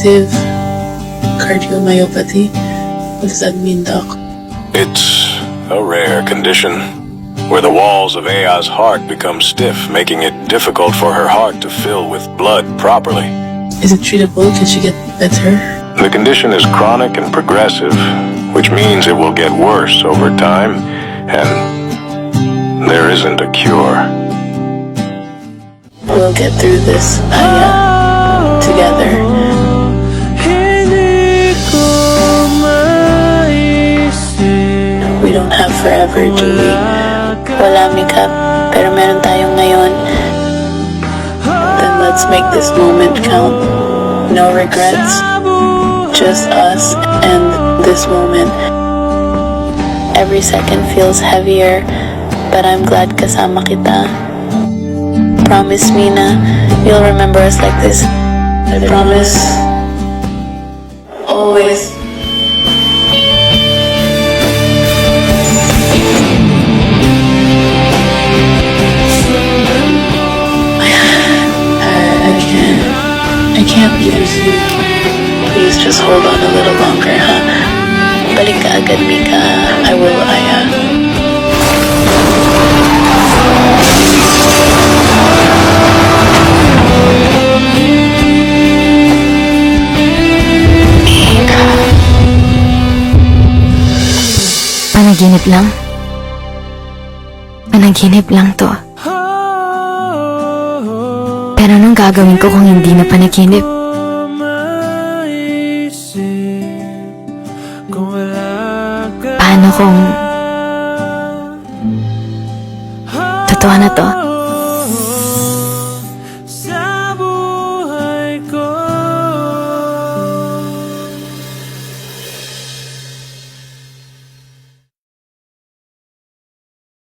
Congestive cardiomyopathy. What does that mean, Doc? It's a rare condition where the walls of Aya's heart become stiff, making it difficult for her heart to fill with blood properly. Is it treatable? Can she get better? The condition is chronic and progressive, which means it will get worse over time, and there isn't a cure. We'll get through this, Aya, together. We don't have forever, do we? Wala, Mika, pero meron tayong ngayon. Then let's make this moment count. No regrets, just us and this moment. Every second feels heavier, but I'm glad kasama kita. Promise me na you'll remember us like this. I promise. Always. I can't lose you. Please just hold on a little longer, huh? Balik ka agad, Mika. I will, Aya. Panaginip lang? Panaginip lang to. Pero anong gagawin ko kung hindi na panaginip? Paano kung totoo na to?